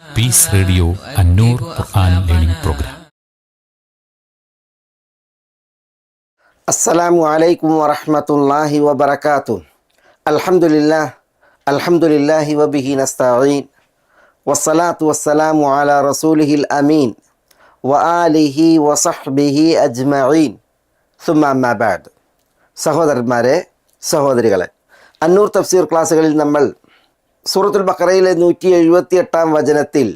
Piece radio അന്നൂർ ഖുർആൻ learning programme. അസ്സലാമു അലൈക്കും വറഹ്മത്തുള്ളാഹി വബറകാതുഹു. അൽഹംദുലില്ലാഹി വബിഹി നസ്തഈൻ വസ്സലാത്തു വസ്സലാമു അലാ റസൂലിഹിൽ അമീൻ വആലിഹി വസഹ്ബിഹി അജ്മഈൻ. സുമ്മ അമ്മാ ബഅദ്. സഹോദരന്മാരെ, സഹോദരികളെ, അന്നൂർ തഫ്സീർ ക്ലാസ്സുകളിൽ നമ്മൾ സൂറത്തുൽ ബഖറയിലെ 178 വചനത്തിൽ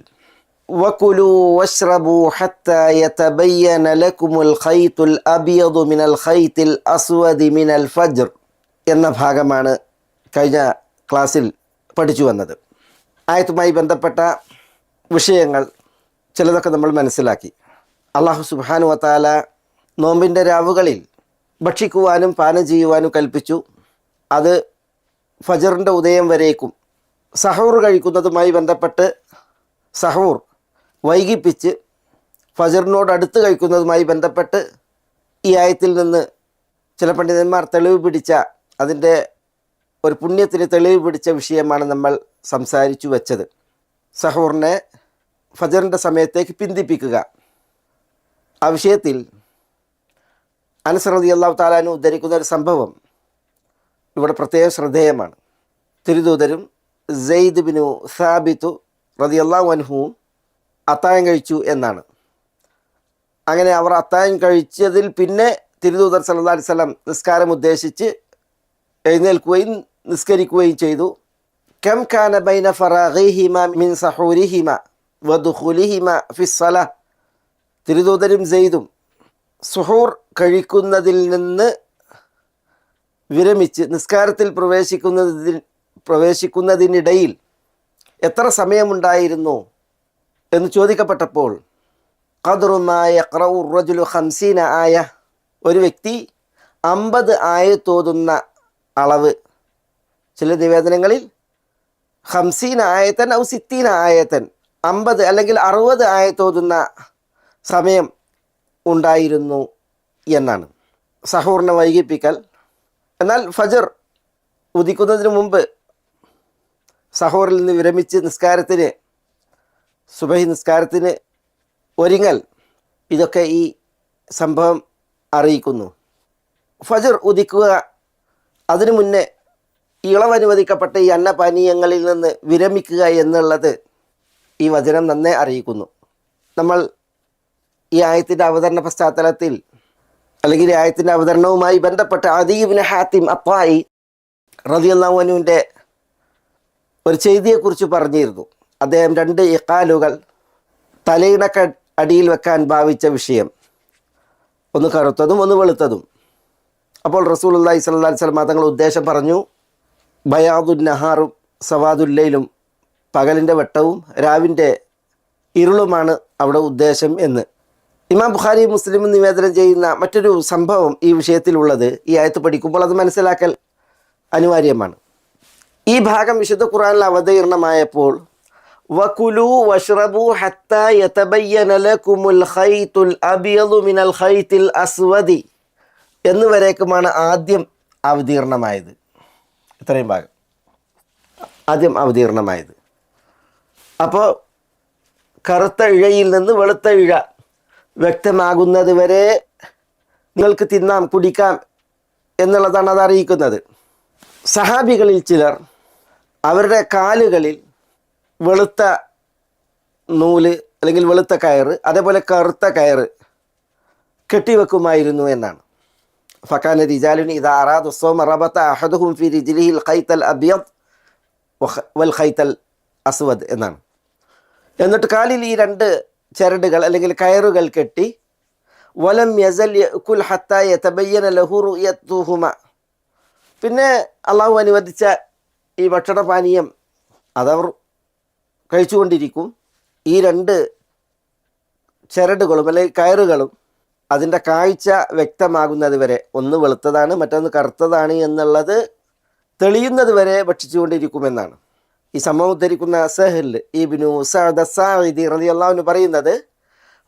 വകുലു വശ്റബു ഹത്താ യതബയ്യന ലക്കുമുൽ ഖൈത്തുൽ അബിയദു മിനൽ ഖൈത്തിൽ അസ്വദി മിനൽ ഫജ്ർ എന്ന ഭാഗമാണ് കഴിഞ്ഞ ക്ലാസ്സിൽ പഠിച്ചു വന്നത്. ആയത്തുമായി ബന്ധപ്പെട്ട വിഷയങ്ങൾ ചിലതൊക്കെ നമ്മൾ മനസ്സിലാക്കി. അല്ലാഹു സുബ്ഹാനഹു വ തആല നോമ്പിൻ്റെ രാവുകളിൽ ഭക്ഷിക്കുവാനും പാനം ചെയ്യുവാനും കൽപ്പിച്ചു. അത് ഫജറിൻ്റെ ഉദയം വരേക്കും. സഹൂർ കഴിക്കുന്നതുമായി ബന്ധപ്പെട്ട് സഹൂർ വൈകിപ്പിച്ച് ഫജറിനോട് അടുത്ത് കഴിക്കുന്നതുമായി ബന്ധപ്പെട്ട് ഈ ആയത്തിൽ നിന്ന് ചില പണ്ഡിതന്മാർ തെളിവ് പിടിച്ച, അതിൻ്റെ ഒരു പുണ്യത്തിന് തെളിവ് പിടിച്ച വിഷയമാണ് നമ്മൾ സംസാരിച്ചു വെച്ചത്. സഹൂറിനെ ഫജറിൻ്റെ സമയത്തേക്ക് പിന്തിപ്പിക്കുക. ആ വിഷയത്തിൽ അനസ് റളിയല്ലാഹു തആല അൻഹു ഉദ്ധരിക്കുന്ന ഒരു സംഭവം ഇവിടെ പ്രത്യേകം ശ്രദ്ധേയമാണ്. തിരുദൂതരും സെയ്ദ് ബിനു സാബിത്തു റളിയല്ലാഹു അൻഹുവും അത്താഴം കഴിച്ചു എന്നാണ്. അങ്ങനെ അവർ അത്താഴം കഴിച്ചതിൽ പിന്നെ തിരുദൂതർ സല്ലല്ലാഹു അലൈഹി വസല്ലം നിസ്കാരം ഉദ്ദേശിച്ച് എഴുന്നേൽക്കുകയും നിസ്കരിക്കുകയും ചെയ്തു. കം കാന ബൈന ഫറാഗിഹിമ മിൻ സഹൂരിഹിമ വദുഖുലിഹിമ ഫിസ്സലാ. തിരുദൂതരും സെയ്ദും സുഹൂർ കഴിക്കുന്നതിൽ നിന്ന് വിരമിച്ച് നിസ്കാരത്തിൽ പ്രവേശിക്കുന്നതിനിടയിൽ എത്ര സമയമുണ്ടായിരുന്നു എന്ന് ചോദിക്കപ്പെട്ടപ്പോൾ ഖദ്റു മാ യഖറഉ റജുലു 50 ആയ, ഒരു വ്യക്തി 50 ആയത്തോതുന്ന അളവ്. ചില നിവേദനങ്ങളിൽ 50 ആയത്തൻ ഔ 60 ആയത്തൻ, 50 അല്ലെങ്കിൽ 60 ആയത്തോതുന്ന സമയം ഉണ്ടായിരുന്നു എന്നാണ്. സഹൂറിനെ വൈകിപ്പിക്കൽ. എന്നാൽ ഫജർ ഉദിക്കുന്നതിന് മുമ്പ് സഹൂറിൽ നിന്ന് വിരമിച്ച് നിസ്കാരത്തിന്, സുബഹി നിസ്കാരത്തിന് ഒരുങ്ങൽ, ഇതൊക്കെ ഈ സംഭവം അറിയിക്കുന്നു. ഫജർ ഉദിക്കുക, അതിനു മുന്നേ ഇളവനുവദിക്കപ്പെട്ട ഈ അന്നപാനീയങ്ങളിൽ നിന്ന് വിരമിക്കുക എന്നുള്ളത് ഈ വചനം നന്നേ അറിയിക്കുന്നു. നമ്മൾ ഈ ആയത്തിൻ്റെ അവതരണ പശ്ചാത്തലത്തിൽ, അല്ലെങ്കിൽ ഈ ആയത്തിൻ്റെ അവതരണവുമായി ബന്ധപ്പെട്ട് അദീ ഇബ്നു ഹാത്തിം അത്വായി റളിയല്ലാഹു അൻഹുവിൻ്റെ ഒരു ചെയ്തിയെക്കുറിച്ച് പറഞ്ഞിരുന്നു. അദ്ദേഹം 2 ഇഖാലുകൾ തലയിണക്ക് അടിയിൽ വെക്കാൻ ഭാവിച്ച വിഷയം, ഒന്ന് കറുത്തതും ഒന്ന് വെളുത്തതും. അപ്പോൾ റസൂലുള്ളാഹി സ്വല്ലല്ലാഹു അലൈഹി വസല്ലം തങ്ങൾ ഉദ്ദേശം പറഞ്ഞു, ബയാദുൻ നഹാറും സവാദുല്ലയിലും, പകലിൻ്റെ വെട്ടവും രാവിൻ്റെ ഇരുളുമാണ് അവിടെ ഉദ്ദേശം എന്ന്. ഇമാം ബുഖാരി മുസ്ലിം നിവേദനം ചെയ്യുന്ന മറ്റൊരു സംഭവം ഈ വിഷയത്തിലുള്ളത്, ഈ ആയത്ത് പഠിക്കുമ്പോൾ അത് മനസ്സിലാക്കൽ അനിവാര്യമാണ്. ഈ ഭാഗം വിശുദ്ധ ഖുർആനിൽ അവതീർണമായപ്പോൾ വകുലു വഷ്റബു ഹത്താ യതബയ്യന ലക്കുമുൽ ഖൈത്തുൽ അബിയദു മിനൽ ഖൈത്തിൽ അസ്വദി എന്നുവരേക്കുമാണ് ആദ്യം അവതീർണമായത്. ഇത്രയും ഭാഗം ആദ്യം അവതീർണമായത്. അപ്പോൾ കറുത്ത ഇഴയിൽ നിന്ന് വെളുത്ത ഇഴ വ്യക്തമാകുന്നത് വരെ നിങ്ങൾക്ക് തിന്നാം, കുടിക്കാം എന്നുള്ളതാണ് അത് അറിയിക്കുന്നത്. സഹാബികളിൽ ചിലർ അവരുടെ കാലുകളിൽ വെളുത്ത നൂല് അല്ലെങ്കിൽ വെളുത്ത കയറ്, അതേപോലെ കറുത്ത കയറ് കെട്ടിവെക്കുമായിരുന്നു എന്നാണ്. ഫകാന റിജാലുൻ ഇദാ അറാദു സ്വൗമ റബത അഹദുഹും ഫി റിജ്ലിഹിൽ ഖൈത്തൽ അബ്യദ് വൽ ഖൈത്തൽ അസ്വദ് എന്നാണ്. എന്നിട്ട് കാലിൽ ഈ 2 ചരടുകൾ അല്ലെങ്കിൽ കയറുകൾ കെട്ടി വലം യസൽ യഅകുൽ ഹത്താ യതബയ്യന ലഹു റുയതുഹുമ, പിന്നെ അള്ളാഹു അനുവദിച്ച ഈ ഭക്ഷണപാനീയം അതവർ കഴിച്ചുകൊണ്ടിരിക്കും. ഈ 2 ചരടുകളും അല്ലെങ്കിൽ കയറുകളും അതിൻ്റെ കാഴ്ച വ്യക്തമാകുന്നത് വരെ, ഒന്ന് വെളുത്തതാണ് മറ്റൊന്ന് കറുത്തതാണ് എന്നുള്ളത് തെളിയുന്നത് വരെ ഭക്ഷിച്ചുകൊണ്ടിരിക്കുമെന്നാണ്. ഈ സംഭവം ഉദ്ധരിക്കുന്ന സഹൽ ഇബ്നു സഅദ് അസ്സാഇദി റളിയല്ലാഹു അൻഹു പറയുന്നത്,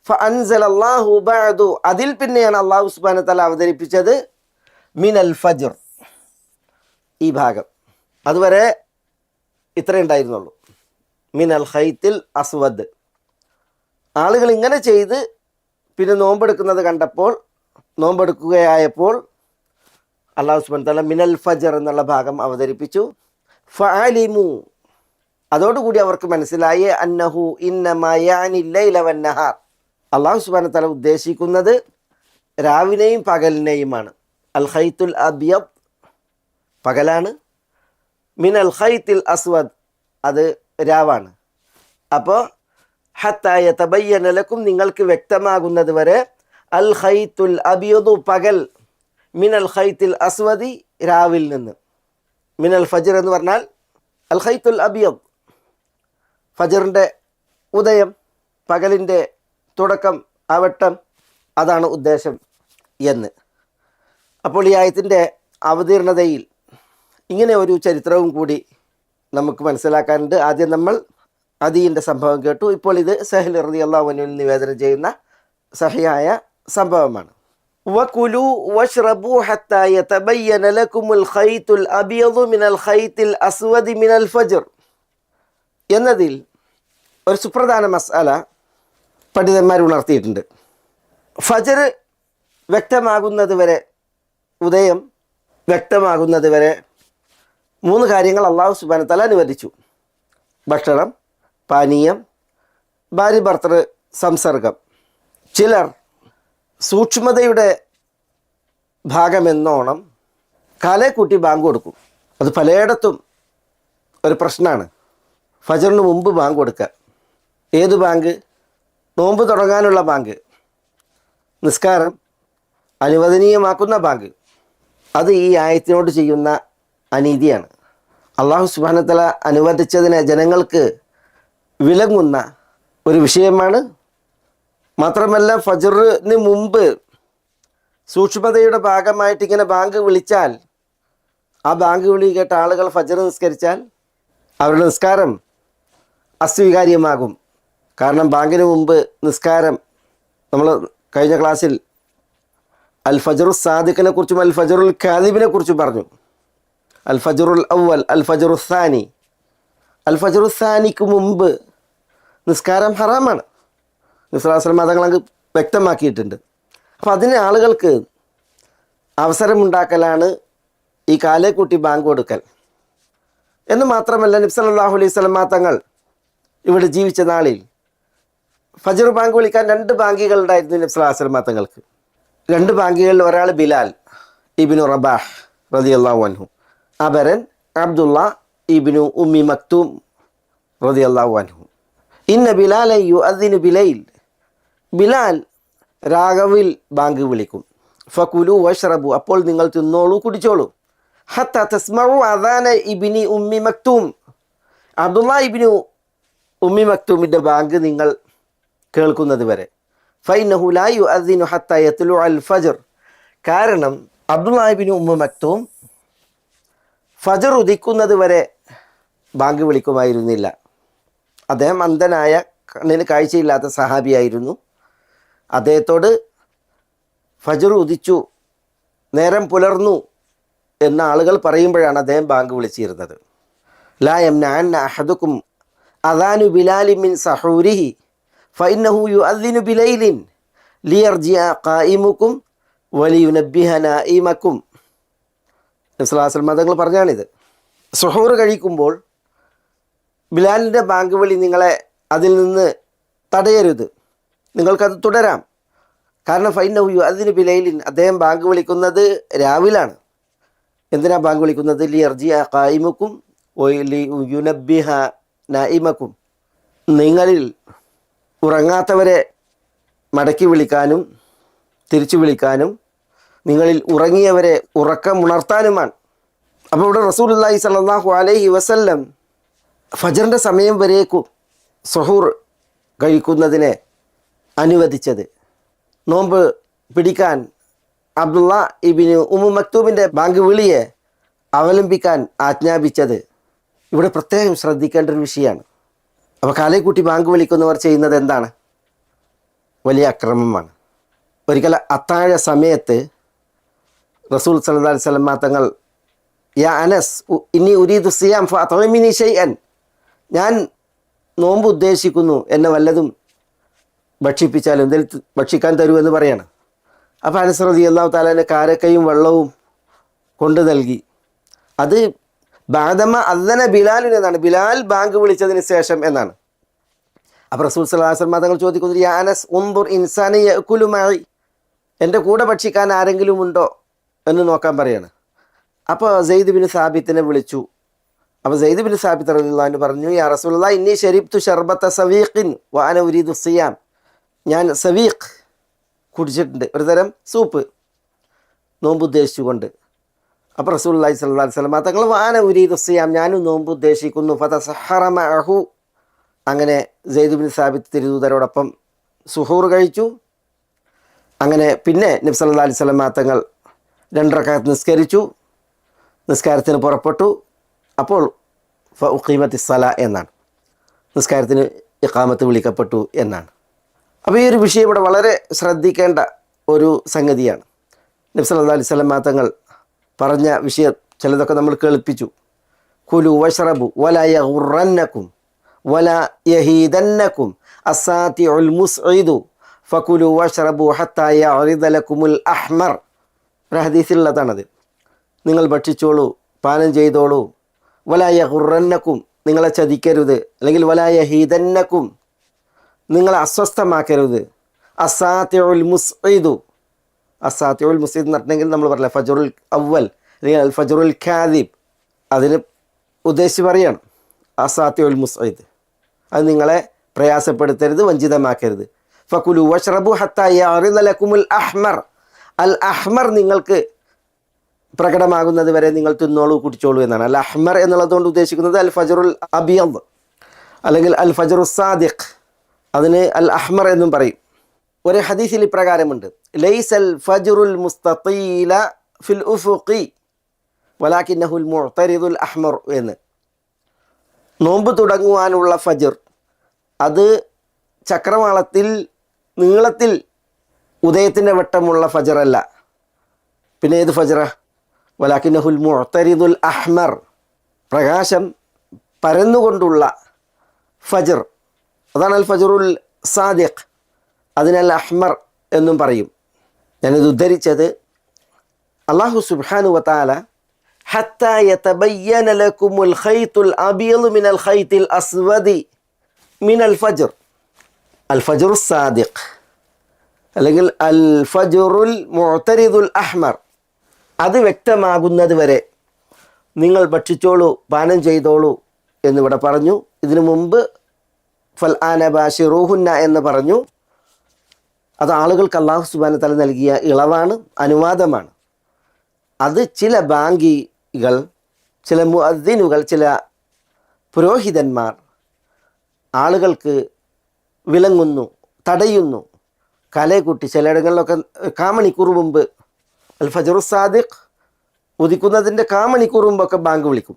ഫഅൻസലല്ലാഹു ബഅദു, അതിൽ പിന്നെയാണ് അല്ലാഹു സുബ്ഹാനഹു വ തആല അവതരിപ്പിച്ചത് മിനൽ ഫജ്ർ, ഈ ഭാഗം. അതുവരെ ഇത്രേ ഉണ്ടായിരുന്നുള്ളൂ. മിനൽ ഖൈത്തിൽ അസ്വദ്. ആളുകൾ ഇങ്ങനെ ചെയ്ത് പിന്നെ നോമ്പെടുക്കുന്നത് കണ്ടപ്പോൾ, നോമ്പെടുക്കുകയായപ്പോൾ അല്ലാഹു സുബ്ഹാനഹു വ തആല മിനൽ ഫജർ എന്നുള്ള ഭാഗം അവതരിപ്പിച്ചു. ഫഅലിമു, അതോടുകൂടി അവർക്ക് മനസ്സിലായി അന്നഹു ഇന്നമാ യഅനി ലൈല വന്നഹാർ, അല്ലാഹു സുബ്ഹാനഹു വ തആല ഉദ്ദേശിക്കുന്നത് രാവിനെയും പകലിനെയുമാണ്. അൽ ഖൈത്തുൽ അബ്യദ് പകലാണ്, മിനൽ ഖൈത്തിൽ അസ്വദ് അത് രാവാണ്. അപ്പോൾ ഹത്താ യതബയ്യന ലക്കും, നിങ്ങൾക്ക് വ്യക്തമാകുന്നത് വരെ, അൽ ഖൈത്തുൽ അബ്യദു പകൽ, മിനൽ ഖൈത്തിൽ അസ്വദി രാവിൽ നിന്ന്. മിനൽ ഫജ്ർ എന്ന് പറഞ്ഞാൽ അൽ ഖൈത്തുൽ അബ്യദ് ഫജറിൻ്റെ ഉദയം, പകലിൻ്റെ തുടക്കം, ആ വെട്ടം, അതാണ് ഉദ്ദേശം എന്ന്. അപ്പോൾ ഈ ആയത്തിൻ്റെ അവതീർണതയിൽ ഇങ്ങനെ ഒരു ചരിത്രവും കൂടി നമുക്ക് മനസ്സിലാക്കാനുണ്ട്. ആദ്യം നമ്മൾ അദീൻ്റെ സംഭവം കേട്ടു. ഇപ്പോൾ ഇത് സഹൽ റളിയല്ലാഹു അൻഹു നിവേദനം ചെയ്യുന്ന സഹിയായ സംഭവമാണ്. വകുലു വഷ്റബു ഹത്താ യതബയ്യന ലക്കുമുൽ ഖൈത്തുൽ അബ്യദു മിനൽ ഖൈത്തിൽ അസ്വദി മിനൽ ഫജ്ർ എന്നതിൽ ഒരു സുപ്രധാന മസ്അല പണ്ഡിതന്മാർ ഉണർത്തിയിട്ടുണ്ട്. ഫജ്ർ വ്യക്തമാകുന്നത് വരെ, ഉദയം വ്യക്തമാകുന്നത് വരെ 3 കാര്യങ്ങൾ അല്ലാഹു സുബ്ഹാനഹു വ തആല അനുവദിച്ചു. ഭക്ഷണം, പാനീയം, ഭാര്യ ഭർത്തൃ സംസർഗം. ചിലർ സൂക്ഷ്മതയുടെ ഭാഗമെന്നോണം കാലേ കൂട്ടി ബാങ്ക് കൊടുക്കും. അത് പലയിടത്തും ഒരു പ്രശ്നമാണ്. ഫജറിന് മുമ്പ് ബാങ്ക് കൊടുക്കുക. ഏത് ബാങ്ക്? നോമ്പ് തുടങ്ങാനുള്ള ബാങ്ക്, നിസ്കാരം അനുവദനീയമാക്കുന്ന ബാങ്ക്. അത് ഈ ആയത്തിനോട് ചെയ്യുന്ന അനീതിയാണ്. അല്ലാഹു സുബ്ഹാനഹു വ തആല അനുവദിച്ചതിനെ ജനങ്ങൾക്ക് വിലങ്ങുന്ന ഒരു വിഷയമാണ്. മാത്രമല്ല ഫജ്റിന് മുമ്പ് സൂക്ഷ്മതയുടെ ഭാഗമായിട്ട് ഇങ്ങനെ ബാങ്ക് വിളിച്ചാൽ, ആ ബാങ്ക് വിളി കേട്ട ആളുകൾ ഫജ്ർ നിസ്കരിച്ചാൽ അവരുടെ നിസ്കാരം അസ്വീകാര്യമാകും. കാരണം ബാങ്കിന് മുമ്പ് നിസ്കാരം, നമ്മൾ കഴിഞ്ഞ ക്ലാസ്സിൽ അൽ ഫജ്റു സാദിഖിനെ കുറിച്ചും അൽ ഫജ്റുൽ കാദിബിനെ കുറിച്ചും പറഞ്ഞു. അൽ ഫജ്റുൽ അവൽ, അൽ ഫജ്റു സാനി. അൽ ഫജ്റു സാനിക്ക് മുമ്പ് നിസ്കാരം ഹറാമാണ്. നബി സ്വല്ലല്ലാഹു അലൈഹി വസല്ലം അതങ്ങളങ്ങ് വ്യക്തമാക്കിയിട്ടുണ്ട്. അപ്പോൾ അതിന് ആളുകൾക്ക് അവസരമുണ്ടാക്കലാണ് ഈ കാലേക്കൂട്ടി ബാങ്ക് കൊടുക്കൽ. എന്ന് മാത്രമല്ല, നബി സല്ലല്ലാഹു അലൈഹി വസല്ലം തങ്ങൾ ഇവിടെ ജീവിച്ച നാളിൽ ഫജ്ർ ബാങ്ക് വിളിക്കാൻ 2 ബാങ്കികൾ ഉണ്ടായിരുന്നു നബി സല്ലല്ലാഹു അലൈഹി വസല്ലം തങ്ങൾക്ക്. 2 ബാങ്കികളിൽ ഒരാൾ ബിലാൽ ഇബ്നു റബാഹ് റളിയല്ലാഹു അൻഹു, അപരൻ അബ്ദുള്ള ഇബ്നു ഉമ്മി മക്തൂം റളിയല്ലാഹു അൻഹു. ഇന്ന ബിലാലൻ യുഅദ്ദിനു ബിലൈൽ, ബിലാൽ രാഗവിൽ ബാങ്ക് വിളിക്കും. ഫകുലു വഷ്റബു, അപ്പോൾ നിങ്ങൾ തിന്നോളൂ, കുടിച്ചോളൂ. ഹത്താ തസ്മഉ അദാന ഇബ്നി ഉമ്മി മക്തൂം, അബ്ദുള്ള ഇബ്നു ഉമ്മി മക്തൂമിൻ്റെ ബാങ്ക് നിങ്ങൾ കേൾക്കുന്നത് വരെ. ഫൈനഹു ലാ യുഅദ്ദിനു ഹത്താ യത്ലുഅ അൽ ഫജ്ർ, കാരണം അബ്ദുള്ള ഇബ്നു ഉമ്മി മക്തൂം ഫജ്ർ ഉദിക്കുന്നത് വരെ ബാങ്ക് വിളിക്കുമായിരുന്നില്ല. അദ്ദേഹം അന്ധനായ, കണ്ണിന് കാഴ്ചയില്ലാത്ത സഹാബിയായിരുന്നു. അദ്ദേഹത്തോട് ഫജ്ർ ഉദിച്ചു, നേരം പുലർന്നു എന്ന ആളുകൾ പറയുമ്പോഴാണ് അദ്ദേഹം ബാങ്ക് വിളിച്ചിരുന്നത്. ലാ യംനഅന്ന അഹദുക്കും അദാനു ബിലാലി മിൻ സഹൂരിഹി ഫഇന്നഹു യുഅദ്ദിനു ബിലൈലിൻ ലിയർജിഅ ഖായിമുക്കും വലിയുനബ്ബിഹ നായിമക്കും. നബി സ്വല്ലല്ലാഹു അലൈഹി വസല്ലം തങ്ങൾ പറഞ്ഞാണിത്. സുഹൂർ കഴിക്കുമ്പോൾ ബിലാലിൻ്റെ ബാങ്ക് വിളി നിങ്ങളെ അതിൽ നിന്ന് തടയരുത്, നിങ്ങൾക്കത് തുടരാം. കാരണം ഫൈനഹു യുഅദ്ദിനു ബിലൈലിൻ, അദ്ദേഹം ബാങ്ക് വിളിക്കുന്നത് രാവിലാണ്. എന്തിനാ ബാങ്ക് വിളിക്കുന്നത്? ലിയർജിഅ ഖായിമുക്കും വലിയുനബ്ബിഹ നായിമക്കും, നിങ്ങളിൽ ഉറങ്ങാത്തവരെ മടക്കി വിളിക്കാനും തിരിച്ചു വിളിക്കാനും, നിങ്ങളിൽ ഉറങ്ങിയവരെ ഉറക്കമുണർത്താനുമാണ്. അപ്പോൾ ഇവിടെ റസൂലുള്ളാഹി സ്വല്ലല്ലാഹു അലൈഹി വസല്ലം ഫജ്റിൻ്റെ സമയം വരേക്കും സുഹൂർ കഴിക്കുന്നതിനെ അനുവദിച്ചത്, നോമ്പ് പിടിക്കാൻ അബ്ദുള്ള ഇബ്നു ഉമ്മു മക്തൂമിൻ്റെ ബാങ്ക് വിളിയെ അവലംബിക്കാൻ ആജ്ഞാപിച്ചത് ഇവിടെ പ്രത്യേകം ശ്രദ്ധിക്കേണ്ട ഒരു വിഷയമാണ്. അപ്പോൾ കാലേക്കൂട്ടി ബാങ്ക് വിളിക്കുന്നവർ ചെയ്യുന്നത് എന്താണ്? വലിയ അക്രമമാണ്. ഒരിക്കൽ അത്താഴ സമയത്ത് റസൂൽ സല്ലല്ലാഹു അലൈഹി വസല്ലം തങ്ങൾ, യാ അനസ് ഇന്നി ഉരീദു സിയാം ഫഅത്ഇമിനി ഷൈഅൻ, ഞാൻ നോമ്പ് ഉദ്ദേശിക്കുന്നു, എന്നെ വല്ലതും ഭക്ഷിപ്പിച്ചാലും എന്തെങ്കിലും ഭക്ഷിക്കാൻ തരുമെന്ന് പറയാണ്. അപ്പോൾ അനസ് റളിയല്ലാഹു തആല അൻഹു കാരക്കയും വെള്ളവും കൊണ്ട് നൽകി. അത് ബാദമ അദ്ദന ബിലാലിൻ എന്നാണ്, ബിലാൽ ബാങ്ക് വിളിച്ചതിന് ശേഷം എന്നാണ്. അപ്പോൾ റസൂൽ സ്വല്ലല്ലാഹു അലൈഹി വസല്ലം തങ്ങൾ ചോദിക്കുന്നു, യാ അനസ് ഉൻദുർ ഇൻസാനി യഅകുലു മഅി, എൻ്റെ കൂടെ ഭക്ഷിക്കാൻ ആരെങ്കിലും ഉണ്ടോ എന്ന് നോക്കാൻ പറയാണ്. അപ്പോൾ സെയ്ദ് ബിൻ സാബിത്തിനെ വിളിച്ചു. അപ്പോൾ സെയ്ദ് ബിൻ സാബിത്ത് റളിയല്ലാഹു അൻഹു പറഞ്ഞു, യാ റസൂലല്ലാഹ് ഇന്നി ശരിബ്തു ശർബത സവീഖിൻ വ അന ഉരീദു സിയാം, ഞാൻ സവീഖ് കുടിച്ചിട്ടുണ്ട്, ഒരു തരം സൂപ്പ്, നോമ്പ് ഉദ്ദേശിച്ചുകൊണ്ട്. അപ്പോൾ റസൂലുള്ളാഹി സ്വല്ലല്ലാഹു അലൈഹി വസല്ലം തങ്ങൾ വ അന ഉരീദു സിയാം, ഞാനും നോമ്പ് ഉദ്ദേശിക്കുന്നു. ഫതസഹറ മഅഹു, അങ്ങനെ സെയ്ദ് ബിൻ സാബിത്ത് തിരുദൂതരോടൊപ്പം സുഹൂർ കഴിച്ചു. അങ്ങനെ പിന്നെ നബി സല്ലല്ലാഹു അലൈഹി വസല്ലം തങ്ങൾ 2 റക്അത്ത് നിസ്കരിച്ചു, നിസ്കാരത്തിന് പുറപ്പെട്ടു. അപ്പോൾ ഫഉഖീമത്തിസ് സലാ എന്നാണ്, നിസ്കാരത്തിന് ഇഖാമത്ത് വിളിക്കപ്പെട്ടു എന്നാണ്. അപ്പോൾ ഈ ഒരു വിഷയം ഇവിടെ വളരെ ശ്രദ്ധിക്കേണ്ട ഒരു സംഗതിയാണ്. നബി സല്ലല്ലാഹു അലൈഹി വസല്ലം തങ്ങൾ പറഞ്ഞ വിഷയം ചിലതൊക്കെ നമ്മൾ കേൾപ്പിച്ചു. കുലു വഷ്റബു വലാ യഗുറന്നകും വലാ യഹീദന്നകും അസാതിഉൽ മുസ്ഇദു ഫകുലു വഷ്റബു ഹത്താ യഅറിദ ലക്കുമുൽ അഹ്മർ. ഒരു ഹദീസിലുള്ളതാണത്. നിങ്ങൾ ഭക്ഷിച്ചോളൂ, പാനം ചെയ്തോളൂ. വലാ യഗുറന്നകും, നിങ്ങളെ ചതിക്കരുത്, അല്ലെങ്കിൽ വലാ യഹീദന്നകും, നിങ്ങളെ അസ്വസ്ഥമാക്കരുത്. അസാതിഉൽ മുസ്ഇദു, അസാതിഉൽ മുസ്ഇദ് എന്ന് പറഞ്ഞെങ്കിൽ നമ്മൾ പറഞ്ഞില്ല ഫജറുൽ അവൽ അല്ലെങ്കിൽ അൽ ഫജറുൽ കാദിബ്, അതിന് ഉദ്ദേശിച്ച് പറയണം അസാതിഉൽ മുസ്ഇദ്. അത് നിങ്ങളെ പ്രയാസപ്പെടുത്തരുത്, വഞ്ചിതമാക്കരുത്. ഫകുലു വഷ്റബു ഹത്താ യഅറിദ ലക്കുമുൽ അഹ്മർ, അൽ അഹ്മർ നിങ്ങൾക്ക് പ്രകടമാകുന്നത് വരെ നിങ്ങൾ തിന്നോളൂ, കുടിച്ചോളൂ എന്നാണ്. അൽ അഹ്മർ എന്നുള്ളതുകൊണ്ട് ഉദ്ദേശിക്കുന്നത് അൽ ഫജറുൽ അബിയദ് അല്ലെങ്കിൽ അൽ ഫജറു സാദിഖ്, അതിന് അൽ അഹ്മർ എന്നും പറയും. ഒരു ഹദീസിൽ ഇപ്രകാരമുണ്ട്, ലൈസൽ ഫജ്റുൽ മുസ്തതീല ഫിൽ ഉഫുഖി വലാകിന്നഹുൽ മുഅ്തരിദുൽ അഹ്മർ എന്ന്. നോമ്പ് തുടങ്ങുവാനുള്ള ഫജ്ർ അത് ചക്രവാളത്തിൽ നീളത്തിൽ ഉദയത്തിൻ്റെ വട്ടമുള്ള ഫജ്റല്ല. പിന്നെ ഏത് ഫജ്റ? വലാകിന്നഹുൽ മുഅ്തരിദുൽ അഹ്മർ, പ്രകാശം പരന്നുകൊണ്ടുള്ള ഫജ്ർ, അതാണ് അൽ ഫജ്റുൽ സാദിഖ്, അതിനാൽ അഹ്മർ എന്നും പറയും. ഞാനിത് ഉദ്ധരിച്ചത് അല്ലാഹു സുബ്ഹാനഹു വ തആല ഹത്താ യതബയ്യന ലക്കുമുൽ ഖൈത്തുൽ അബിയദു മിനൽ ഖൈത്തിൽ അസ്വദി മിനൽ ഫജ്ർ, അൽ ഫജ്റുസ് സാദിഖ് അല്ലെങ്കിൽ അൽ ഫജ്റുൽ മുഅ്തരിദുൽ അഹ്മർ, അത് വ്യക്തമാകുന്നത് വരെ നിങ്ങൾ ഭക്ഷിച്ചോളൂ, പാനം ചെയ്തോളൂ എന്നിവിടെ പറഞ്ഞു. ഇതിനു മുമ്പ് ഫൽ ആന ബാശിറൂഹുന്ന എന്ന് പറഞ്ഞു. അത് ആളുകൾക്ക് അല്ലാഹു സുബ്ഹാനഹു വ തആല നൽകിയ ഇളവാണ്, അനുവാദമാണ്. അത് ചില ബാങ്കികൾ, ചില മുഅദ്ദിനുകൾ, ചില പുരോഹിതന്മാർ ആളുകൾക്ക് വിലങ്ങുന്നു, തടയുന്നു, കലയെക്കുട്ടി ചിലയിടങ്ങളിലൊക്കെ കാമണിക്കൂർ മുമ്പ് അൽ ഫജ്റു സാദിഖ് ഉദിക്കുന്നതിൻ്റെ കാമണിക്കൂർ മുമ്പൊക്കെ ബാങ്ക് വിളിക്കും.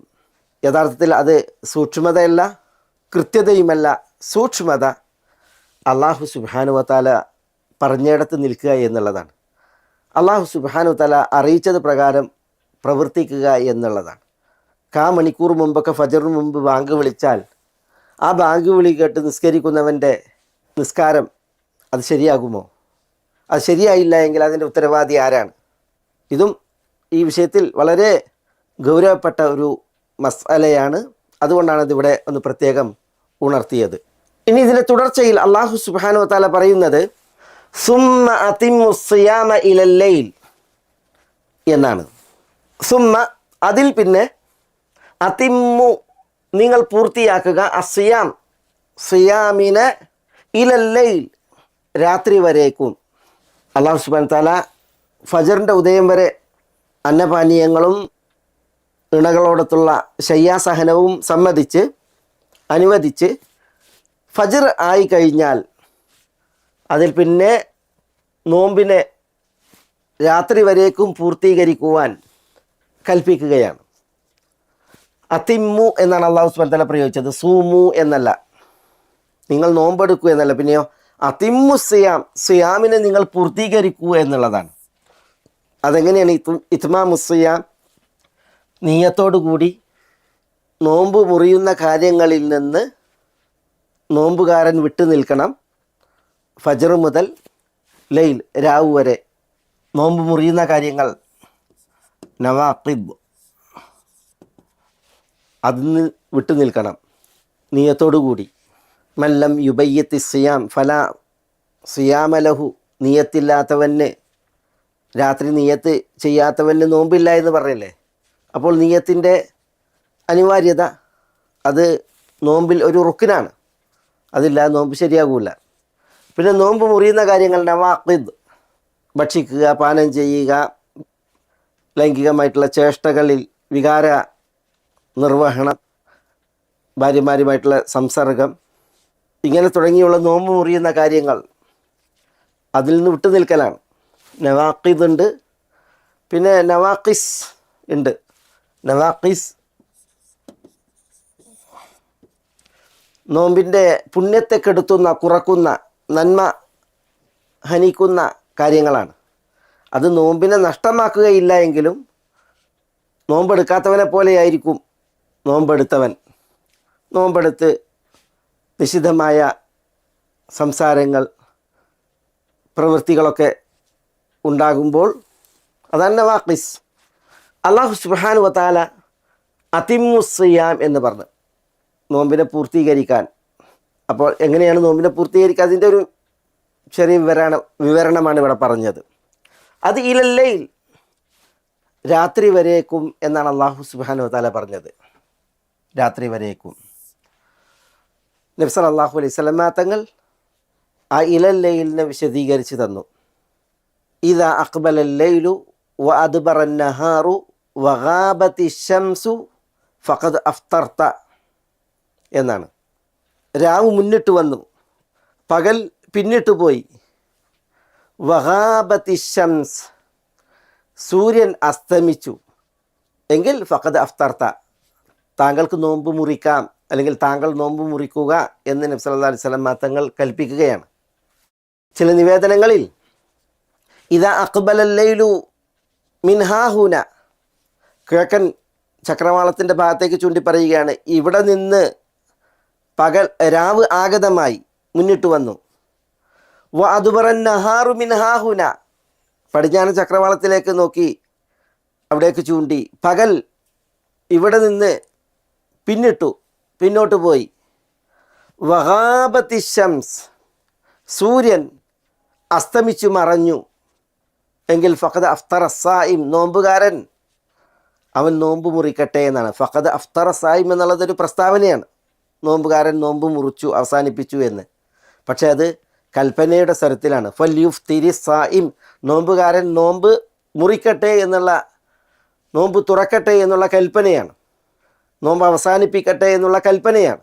യഥാർത്ഥത്തിൽ അത് സൂക്ഷ്മതയല്ല, കൃത്യതയുമല്ല, സൂക്ഷ്മത അല്ലാഹു സുബ്ഹാനഹു വ തആല പറഞ്ഞിടത്ത് നിൽക്കുക എന്നുള്ളതാണ്. അല്ലാഹു സുബ്ഹാനഹു വ തആല അറിയിച്ചത് പ്രകാരം പ്രവർത്തിക്കുക എന്നുള്ളതാണ്. മണിക്കൂർ മുമ്പൊക്കെ ഫജറിന് മുമ്പ് ബാങ്ക് വിളിച്ചാൽ ആ ബാങ്ക് വിളി കേട്ട് നിസ്കരിക്കുന്നവൻ്റെ നിസ്കാരം അത് ശരിയാകുമോ? അത് ശരിയായില്ല എങ്കിൽ അതിൻ്റെ ഉത്തരവാദി ആരാണ്? ഇതും ഈ വിഷയത്തിൽ വളരെ ഗൗരവപ്പെട്ട ഒരു മസ്അലയാണ്. അതുകൊണ്ടാണ് ഇതിവിടെ ഒന്ന് പ്രത്യേകം ഉണർത്തിയത്. ഇനി ഇതിൻ്റെ തുടർച്ചയിൽ അല്ലാഹു സുബ്ഹാനഹു വ തആല പറയുന്നത് സുമ്മ അതിമ്മു സിയാമ ഇലൽ ലൈൽ എന്നാണ്. സുമ്മ, അതിൽ പിന്നെ, അതിമ്മു നിങ്ങൾ പൂർത്തിയാക്കുക, അസിയാം സിയാമിനെ, ഇലൽ ലൈൽ രാത്രി വരേക്കും. അല്ലാഹു സുബ്ഹാനഹു വ തആല ഫജറിൻ്റെ ഉദയം വരെ അന്നപാനീയങ്ങളും ഇണകളോടത്തുള്ള ശയ്യാസഹനവും അനുവദിച്ച് ഫജർ ആയി കഴിഞ്ഞാൽ അതിൽ പിന്നെ നോമ്പിനെ രാത്രി വരേക്കും പൂർത്തീകരിക്കുവാൻ കൽപ്പിക്കുകയാണ്. അതിമ്മു എന്നാണ് അല്ലാഹു സുബ്ഹാനഹു വ തആല പ്രയോഗിച്ചത്, സൂമു എന്നല്ല. നിങ്ങൾ നോമ്പെടുക്കൂ എന്നല്ല. പിന്നെയോ അതിമ്മു സിയാം, സിയാമിനെ നിങ്ങൾ പൂർത്തീകരിക്കൂ എന്നുള്ളതാണ്. അതെങ്ങനെയാണ് ഇത്മാമു സിയാം? നീയത്തോടു കൂടി നോമ്പ് മുറിയുന്ന കാര്യങ്ങളിൽ നിന്ന് നോമ്പുകാരൻ വിട്ടു നിൽക്കണം. ഫജർ മുതൽ ലൈൽ രാവ് വരെ നോമ്പ് മുറിയുന്ന കാര്യങ്ങൾ നവാഖിബ് അതിന് വിട്ടു നിൽക്കണം നിയത്തോടു കൂടി. മല്ലം യുബയ്യത്തി സിയാം ഫല സിയാമലഹു, നിയത്തില്ലാത്തവന്, രാത്രി നിയത്ത് ചെയ്യാത്തവന് നോമ്പില്ല എന്ന് പറഞ്ഞില്ലേ. അപ്പോൾ നിയത്തിൻ്റെ അനിവാര്യത അത് നോമ്പിൽ ഒരു റുക്കിനാണ്. അതില്ലാതെ നോമ്പ് ശരിയാകൂല. പിന്നെ നോമ്പ് മുറിയുന്ന കാര്യങ്ങൾ നവാഖിദ്, ഭക്ഷിക്കുക, പാനം ചെയ്യുക, ലൈംഗികമായിട്ടുള്ള ചേഷ്ടകളിൽ വികാര നിർവഹണം, ഭാര്യമാരുമായിട്ടുള്ള സംസർഗം, ഇങ്ങനെ തുടങ്ങിയുള്ള നോമ്പ് മുറിയുന്ന കാര്യങ്ങൾ അതിൽ നിന്ന് വിട്ടു നിൽക്കലാണ്. നവാഖിദ് ഉണ്ട്, പിന്നെ നവാഖിസ് ഉണ്ട്. നവാഖിസ് നോമ്പിൻ്റെ പുണ്യത്തെ കെടുത്തുന്ന, കുറക്കുന്ന, നന്മ ഹനിക്കുന്ന കാര്യങ്ങളാണ്. അത് നോമ്പിനെ നഷ്ടമാക്കുകയില്ല എങ്കിലും നോമ്പെടുക്കാത്തവനെ പോലെയായിരിക്കും നോമ്പെടുത്തവൻ. നോമ്പെടുത്ത് നിഷിദ്ധമായ സംസാരങ്ങൾ, പ്രവൃത്തികളൊക്കെ ഉണ്ടാകുമ്പോൾ അതാണ് നവാഖിസ്. അല്ലാഹു സുബ്ഹാനഹു വ തആല അതിമ്മുസ്സിയാം എന്ന് പറഞ്ഞു നോമ്പിനെ പൂർത്തീകരിക്കാൻ. അപ്പോൾ എങ്ങനെയാണ് നോമ്പിനെ പൂർത്തീകരിക്കുക? അതിൻ്റെ ഒരു ചെറിയ വിവരണമാണ് ഇവിടെ പറഞ്ഞത്. അത് ഇലല്ലയിൽ, രാത്രി വരേക്കും എന്നാണ് അല്ലാഹു സുബ്ഹാനഹു വ തആല പറഞ്ഞത്. രാത്രി വരേക്കും. നബി സല്ലല്ലാഹു അലൈഹി വസല്ലം തങ്ങൾ ആ ഇലല്ലയിലിനെ വിശദീകരിച്ച് തന്നു. ഇദാ അഖ്ബലൽ ലൈലു വ അദ്ബറൻ നഹാറു വ ഗാബത്തി ശംസു ഫഖദ് അഫ്തർത എന്നാണ്. രാവ് മുന്നിട്ട് വന്നു, പകൽ പിന്നിട്ട് പോയി. വഗാബത്തി ശംസ്, സൂര്യൻ അസ്തമിച്ചു എങ്കിൽ ഫഖദ് അഫ്തർത, താങ്കൾക്ക് നോമ്പ് മുറിക്കാം, അല്ലെങ്കിൽ താങ്കൾ നോമ്പ് മുറിക്കുക എന്ന് നബി സല്ലല്ലാഹു അലൈഹി വസല്ലം തങ്ങൾ കൽപ്പിക്കുകയാണ്. ചില നിവേദനങ്ങളിൽ ഇദാ അഖ്ബലൽ ലൈലു മിൻ ഹാഹുന, കിഴക്കൻ ചക്രവാളത്തിൻ്റെ ഭാഗത്തേക്ക് ചൂണ്ടി പറയുകയാണ്, ഇവിടെ നിന്ന് പകൽ രാവ് ആഗതമായി മുന്നിട്ട് വന്നു. വ അദ്ബറൻ നഹാറു മിൻ ഹാഹുന, പടിഞ്ഞാറൻ ചക്രവാളത്തിലേക്ക് നോക്കി അവിടേക്ക് ചൂണ്ടി, പകൽ ഇവിടെ നിന്ന് പിന്നോട്ട് പോയി. വഗാബത്തി ശംസ്, സൂര്യൻ അസ്തമിച്ചു മറഞ്ഞു എങ്കിൽ ഫഖദ് അഫ്തറ സായിം, നോമ്പുകാരൻ അവൻ നോമ്പ് മുറിക്കട്ടെ എന്നാണ്. ഫഖദ് അഫ്തറ സായിം എന്നുള്ളതൊരു പ്രസ്താവനയാണ്. നോമ്പുകാരൻ നോമ്പ് മുറിച്ചു, അവസാനിപ്പിച്ചു എന്ന്. പക്ഷേ അത് കൽപ്പനയുടെ സ്വരത്തിലാണ്. ഫൽയുഫ്തിരി സായിം, നോമ്പുകാരൻ നോമ്പ് മുറിക്കട്ടെ എന്നുള്ള, നോമ്പ് തുറക്കട്ടെ എന്നുള്ള കൽപ്പനയാണ്. നോമ്പ് അവസാനിപ്പിക്കട്ടെ എന്നുള്ള കൽപ്പനയാണ്.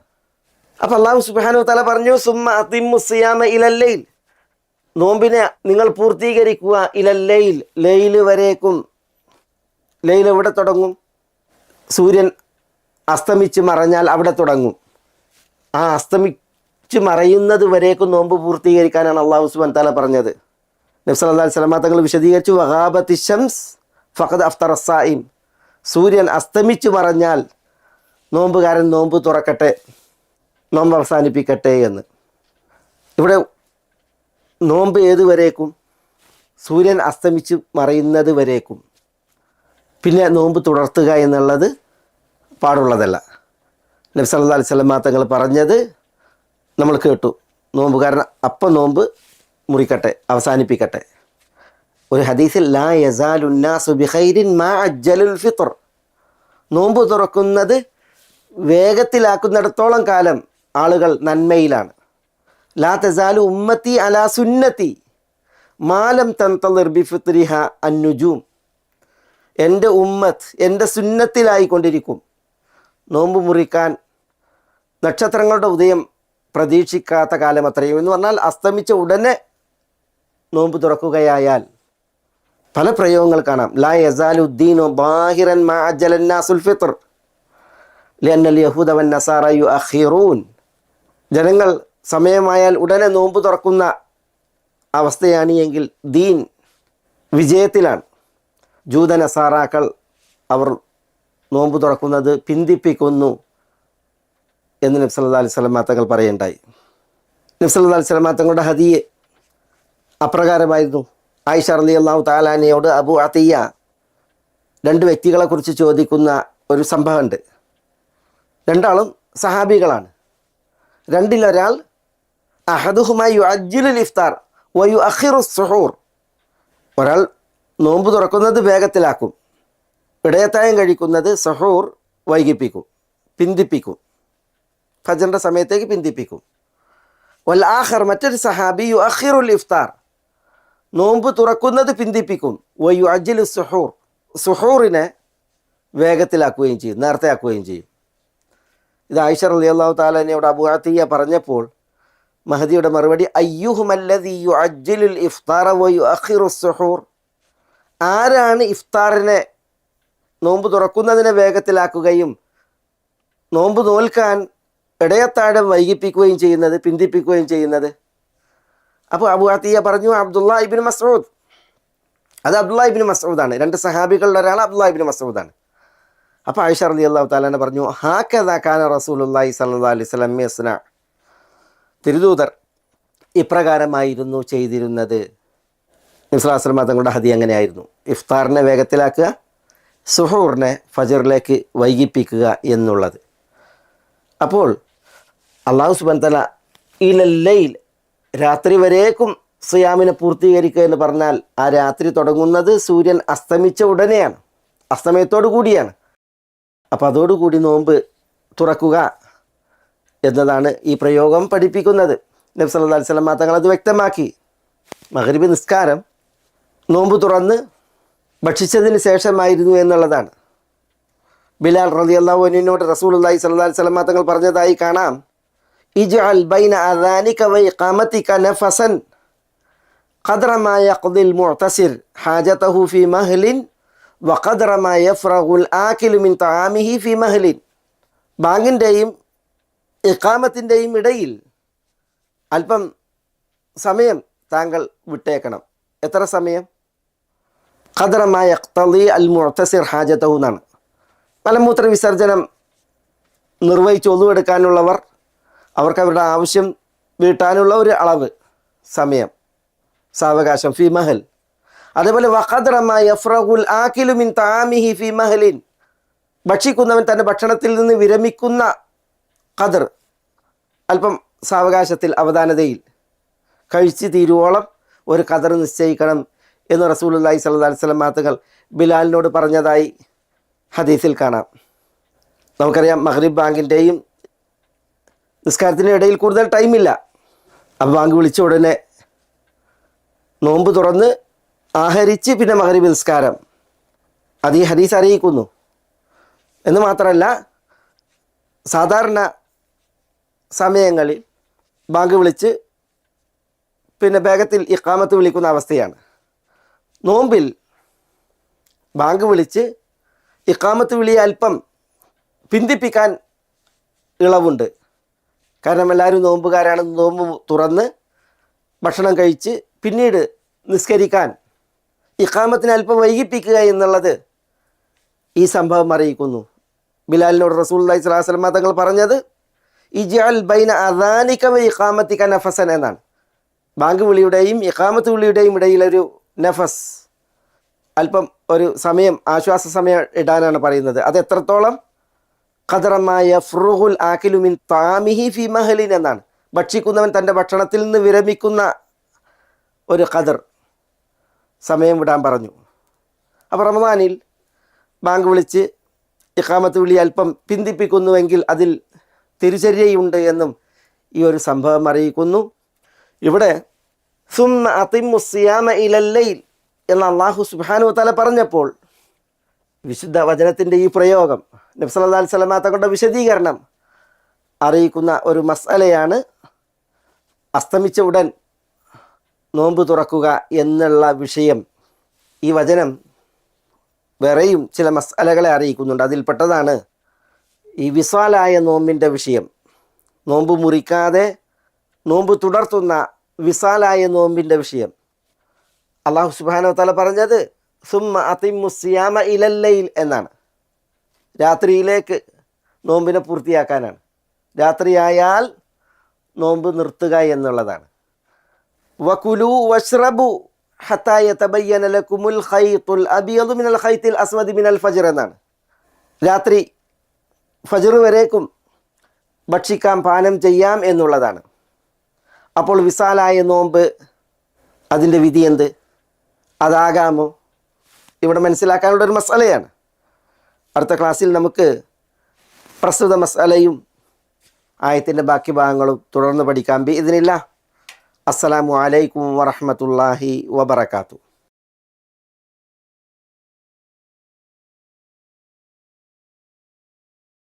അപ്പോൾ അല്ലാഹു സുബ്ഹാനഹു വ തആല പറഞ്ഞു, സുമ്മ അതിമ്മു സിയാമ ഇലല്ലൈൽ, നോമ്പിനെ നിങ്ങൾ പൂർത്തീകരിക്കുക, ഇലല്ലൈൽ, ലൈൽ വരേക്കും. ലൈൽ എവിടെ തുടങ്ങും? സൂര്യൻ അസ്തമിച്ച് മറഞ്ഞാൽ അവിടെ തുടങ്ങും. ആ അസ്തമിച്ച് മറയുന്നത് വരേക്കും നോമ്പ് പൂർത്തീകരിക്കാനാണ് അല്ലാഹു സുബ്ഹാനഹു വ തആല പറഞ്ഞത്. നബി സല്ലല്ലാഹു അലൈഹി വസല്ലം തങ്ങൾ വിശദീകരിച്ചു, വഗാബത്തി ശംസ് ഫഖദ് അഫ്തറ സായിം, സൂര്യൻ അസ്തമിച്ച് മറഞ്ഞാൽ നോമ്പുകാരൻ നോമ്പ് തുറക്കട്ടെ, നോമ്പ് അവസാനിപ്പിക്കട്ടെ എന്ന്. ഇവിടെ നോമ്പ് ഏതുവരേക്കും? സൂര്യൻ അസ്തമിച്ച് മറയുന്നത് വരേക്കും. പിന്നെ നോമ്പ് തുടർത്തുക എന്നുള്ളത് പാടുള്ളതല്ല. നബി സല്ലല്ലാഹു അലൈഹി വസല്ലം തങ്ങൾ പറഞ്ഞത് നമ്മൾ കേട്ടു, നോമ്പുകാരൻ അപ്പം നോമ്പ് മുറിക്കട്ടെ, അവസാനിപ്പിക്കട്ടെ. ഒരു ഹദീസിൽ ലാ യസാലുന്നാസു ബിഖൈരിൻ മാ അജ്ജലുൽ ഫിത്ർ, നോമ്പ് തുറക്കുന്നത് വേഗത്തിലാക്കുന്നിടത്തോളം കാലം ആളുകൾ നന്മയിലാണ്. ലാ തസാലു ഉമ്മത്തി അലാ സുന്നത്തി മാലം തൻതളിർ ബിഫിത്രിഹ അന്നുജൂം, എൻ്റെ ഉമ്മത്ത് എൻ്റെ സുന്നത്തിലായിക്കൊണ്ടിരിക്കും, നോമ്പ് മുറിക്കാൻ നക്ഷത്രങ്ങളുടെ ഉദയം പ്രതീക്ഷിക്കാത്ത കാലം അത്രയും. എന്ന് പറഞ്ഞാൽ അസ്തമിച്ച ഉടനെ നോമ്പ് തുറക്കുകയായാൽ പല പ്രയോഗങ്ങൾ കാണാം. ലാ യസാലുദ്ദീനു ബാഹിറൻ മാ അജ്ജലന്നാസുൽ ഫിത്ർ ലിഅന്നൽ യഹൂദ വൻ നസാറ യുഅഖിറൂൻ, ജനങ്ങൾ സമയമായാൽ ഉടനെ നോമ്പ് തുറക്കുന്ന അവസ്ഥയാണ് എങ്കിൽ ദീൻ വിജയത്തിലാണ്. ജൂത നസാറാക്കൾ അവർ നോമ്പ് തുറക്കുന്നത് പിന്തിപ്പിക്കുന്നു എന്ന് നബി സല്ലല്ലാഹു അലൈഹി വസല്ലം തങ്ങൾ പറയുണ്ടായി. നബി സല്ലല്ലാഹു അലൈഹി വസല്ലം തങ്ങളുടെ ഹദിയ അപ്രകാരമായിരുന്നു. ആയിഷ റളിയല്ലാഹു തആല അൻഹയോട് അബൂ അത്തിയ്യ രണ്ട് വ്യക്തികളെക്കുറിച്ച് ചോദിക്കുന്ന ഒരു സംഭവമുണ്ട്. രണ്ടാളും സഹാബികളാണ്. രണ്ടിലൊരാൾ അഹദുഹുമാ യുഅജ്ജിലുൽ ഇഫ്താർ വയുഅഖിറു സുഹൂർ, ഒരാൾ നോമ്പ് തുറക്കുന്നത് വേഗത്തിലാക്കും, ഇടയത്തായം കഴിക്കുന്നത് സഹൂർ വൈകിപ്പിക്കും, പിന്തിപ്പിക്കും, ഫജ്റിൻ്റെ സമയത്തേക്ക് പിന്തിപ്പിക്കും. വൽ ആഖർ, മറ്റൊരു സഹാബി യുഅഖിറുൽ ഇഫ്താർ, നോമ്പ് തുറക്കുന്നത് പിന്തിപ്പിക്കും, വയുഅജ്ജിലു സുഹൂർ, സുഹൂറിനെ വേഗത്തിലാക്കുകയും ചെയ്യും, നേരത്തെ ആക്കുകയും ചെയ്യും. ഇത് ആയിഷ റളിയല്ലാഹു തആല അൻഹയോട് അബൂ അത്തിയ്യ പറഞ്ഞപ്പോൾ മഹദിയുടെ മറുപടി അയ്യുഹുമല്ലദീ യുഅജ്ജിലുൽ ഇഫ്താറ വയുഅഖിറു സുഹൂർ, ആരാണ് ഇഫ്താറിനെ, നോമ്പ് തുറക്കുന്നതിനെ വേഗത്തിലാക്കുകയും നോമ്പ് നോൽക്കാൻ ഇടയത്താഴം വൈകിപ്പിക്കുകയും ചെയ്യുന്നത്, പിന്തിപ്പിക്കുകയും ചെയ്യുന്നത്? അപ്പോൾ അബൂ അത്തിയ്യ പറഞ്ഞു അബ്ദുല്ലാഹ് ഇബ്നു മസ്ഊദ്. അത് അബ്ദുല്ലാഹ് ഇബ്നു മസ്ഊദാണ്. രണ്ട് സഹാബികളുടെ ഒരാൾ അബ്ദുല്ലാഹ് ഇബ്നു മസ്ഊദാണ്. അപ്പോൾ ആയിഷ റളിയല്ലാഹു തആല പറഞ്ഞു ഹാകദാ കാന റസൂലുള്ളാഹി സ്വല്ലല്ലാഹു അലൈഹി വസല്ലം യസ്ന, തിരുദൂതർ ഇപ്രകാരമായിരുന്നു ചെയ്തിരുന്നത്. നബി സ്വല്ലല്ലാഹു അലൈഹി വസല്ലം തങ്ങളുടെ ഹദി അങ്ങനെയായിരുന്നു, ഇഫ്താറിനെ വേഗത്തിലാക്കുക, സുഹൂറിനെ ഫജ്റിലേക്ക് വൈകിപ്പിക്കുക എന്നുള്ളത്. അപ്പോൾ അല്ലാഹു സുബ്ഹാനഹു വ തആല ഇലല്ലൈൽ, രാത്രി വരേക്കും സിയാമിനെ പൂർത്തീകരിക്കുക എന്ന് പറഞ്ഞാൽ ആ രാത്രി തുടങ്ങുന്നത് സൂര്യൻ അസ്തമിച്ച ഉടനെയാണ്, അസ്തമയത്തോടു കൂടിയാണ്. അപ്പോൾ അതോടുകൂടി നോമ്പ് തുറക്കുക എന്നതാണ് ഈ പ്രയോഗം പഠിപ്പിക്കുന്നത്. നബി സല്ലല്ലാഹു അലൈഹി വസല്ലം തങ്ങൾ അത് വ്യക്തമാക്കി. മഗ്രിബ് നിസ്കാരം നോമ്പ് തുറന്ന് ഭക്ഷിച്ചതിന് ശേഷമായിരുന്നു എന്നുള്ളതാണ്. ബിലാൽ റളിയല്ലാഹു അൻഹുവിനോട് റസൂലുള്ളാഹി സ്വല്ലല്ലാഹു അലൈഹി വസല്ലം തങ്ങൾ പറഞ്ഞതായി കാണാം, ഇജ്അൽ ബൈന അദാനിക വ ഇഖാമതിക നഫസൻ ഖദ്റ മാ യഖ്ദിൽ മുഅ്തസിർ ഹാജതഹു ഫീ മഹ്ലിൻ വ ഖദ്റ മാ യഫ്റഗുൽ ആകിലു മിൻ തആമിഹി ഫീ മഹ്ലിൻ. ബാങ്കിൻ്റെയും ഇഖാമത്തിൻ്റെയും ഇടയിൽ അല്പം സമയം താങ്കൾ വിട്ടേക്കണം. എത്ര സമയം? ഖദ്റ മാ യഖ്തളി അൽ മുഅ്തസിർ ഹാജതഹു എന്നാണ്. മലമൂത്ര വിസർജനം നിർവഹിച്ച് ഒന്നുവെടുക്കാനുള്ളവർ, അവർക്ക് അവരുടെ ആവശ്യം വീട്ടാനുള്ള ഒരു അളവ്, സമയം, സാവകാശം, ഫി മഹൽ. അതേപോലെ വഖദ്റ മാ യഫ്റഗുൽ ആകിലു മിൻ തആമിഹി ഫി മഹലിൻ, ഭക്ഷിക്കുന്നവൻ തൻ്റെ ഭക്ഷണത്തിൽ നിന്ന് വിരമിക്കുന്ന ഖദർ, അല്പം സാവകാശത്തിൽ, അവധാനതയിൽ കഴിച്ച് തീരുവോളം ഒരു ഖദർ നിശ്ചയിക്കണം എന്ന് റസൂലുള്ളാഹി സ്വല്ലല്ലാഹു അലൈഹി വസല്ലം തങ്ങൾ ബിലാലിനോട് പറഞ്ഞതായി ഹദീസിൽ കാണാം. നമുക്കറിയാം മഗ്രിബ് ബാങ്കിൻ്റെയും നിസ്കാരത്തിൻ്റെ ഇടയിൽ കൂടുതൽ ടൈമില്ല. അപ്പോൾ ബാങ്ക് വിളിച്ച ഉടനെ നോമ്പ് തുറന്ന് ആഹരിച്ച് പിന്നെ മഗ്രിബ് നിസ്കാരം, അത് ഈ ഹദീസ് അറിയിക്കുന്നു. എന്ന് മാത്രമല്ല, സാധാരണ സമയങ്ങളിൽ ബാങ്ക് വിളിച്ച് പിന്നെ വേഗത്തിൽ ഇഖാമത്ത് വിളിക്കുന്ന അവസ്ഥയാണ്. നോമ്പിൽ ബാങ്ക് വിളിച്ച് ഇഖാമത്ത് വിളി അല്പം പിന്തിപ്പിക്കാൻ ഇളവുണ്ട്. കാരണം എല്ലാവരും നോമ്പുകാരാണ്. നോമ്പ് തുറന്ന് ഭക്ഷണം കഴിച്ച് പിന്നീട് നിസ്കരിക്കാൻ ഇഖാമത്തിന് അല്പം വൈകിപ്പിക്കുക എന്നുള്ളത് ഈ സംഭവം അറിയിക്കുന്നു. ബിലാലിനോട് റസൂലുള്ളാഹി സ്വല്ലല്ലാഹു അലൈഹി വസല്ലം തങ്ങൾ പറഞ്ഞത് ഇജ്അൽ ബൈന അദാനിക വ ഇഖാമതിക നഫസൻ എന്നാണ്. ബാങ്ക് വിളിയുടെയും ഇഖാമത്ത് വിളിയുടെയും ഇടയിലൊരു നഫസ്, അല്പം ഒരു സമയം, ആശ്വാസ സമയം ഇടാനാണ് പറയുന്നത്. അത് എത്രത്തോളം? ഖദ്റ മാ യഫ്റുഗുൽ ആകിലു മിൻ തആമിഹി ഫി മഹലിൻ എന്നാണ്. ഭക്ഷിക്കുന്നവൻ തൻ്റെ ഭക്ഷണത്തിൽ നിന്ന് വിരമിക്കുന്ന ഒരു ഖദർ, സമയം വിടാൻ പറഞ്ഞു. അപ്പോൾ റമദാനിൽ ബാങ്ക് വിളിച്ച് ഇഖാമത്ത് വിളി അല്പം പിന്തിപ്പിക്കുന്നുവെങ്കിൽ അതിൽ തിരിച്ചര്യയുണ്ട് എന്നും ഈ ഒരു സംഭവം അറിയിക്കുന്നു. ഇവിടെ സുമ്മ അതിമ്മു സിയാമ ഇലല്ലൈൽ എന്ന് അല്ലാഹു സുബ്ഹാനഹു വ തആല പറഞ്ഞപ്പോൾ വിശുദ്ധ വചനത്തിൻ്റെ ഈ പ്രയോഗം, നബി സല്ലല്ലാഹു അലൈഹി വസല്ലം തങ്ങളുടെ വിശദീകരണം അറിയിക്കുന്ന ഒരു മസ്അലയാണ് അസ്തമിച്ച ഉടൻ നോമ്പ് തുറക്കുക എന്നുള്ള വിഷയം. ഈ വചനം വേറെയും ചില മസ്അലകളെ അറിയിക്കുന്നുണ്ട്. അതിൽപ്പെട്ടതാണ് ഈ വിസാലായ നോമ്പിൻ്റെ വിഷയം. നോമ്പ് മുറിക്കാതെ നോമ്പ് തുടർത്തുന്ന വിസാലായ നോമ്പിൻ്റെ വിഷയം. അല്ലാഹു സുബ്ഹാനഹു വ തആല പറഞ്ഞത് സുമ്മ അതിമ്മു സിയാമ ഇലല്ലൈൽ എന്നാണ്. രാത്രിയിലേക്ക് നോമ്പിനെ പൂർത്തിയാക്കാനാണ്. രാത്രിയായാൽ നോമ്പ് നിർത്തുക എന്നുള്ളതാണ്. വകുലു വഷ്റബു ഹത്താ യതബയ്യന ലക്കുമുൽ ഖൈത്തുൽ അബിയദു മിനൽ ഖൈത്തിൽ അസ്വദി മിനൽ ഫജ്ർ എന്നാണ്. രാത്രി ഫജ്ർ വരേക്കും ഭക്ഷിക്കാം, പാനം ചെയ്യാം എന്നുള്ളതാണ്. അപ്പോൾ വിസാലായ നോമ്പ് അതിൻ്റെ വിധി എന്ത്? അതാകാമോ? ഇവിടെ മനസ്സിലാക്കാനുള്ളൊരു മസലയാണ്. അടുത്ത ക്ലാസ്സിൽ നമുക്ക് പ്രസ്തുത മസലയും ആയത്തിൻ്റെ ബാക്കി ഭാഗങ്ങളും തുടർന്ന് പഠിക്കാം. ബിഇദ്നില്ലാഹ്. അസ്സലാമു അലൈക്കും വറഹ്മത്തുള്ളാഹി വബറകാതുഹു.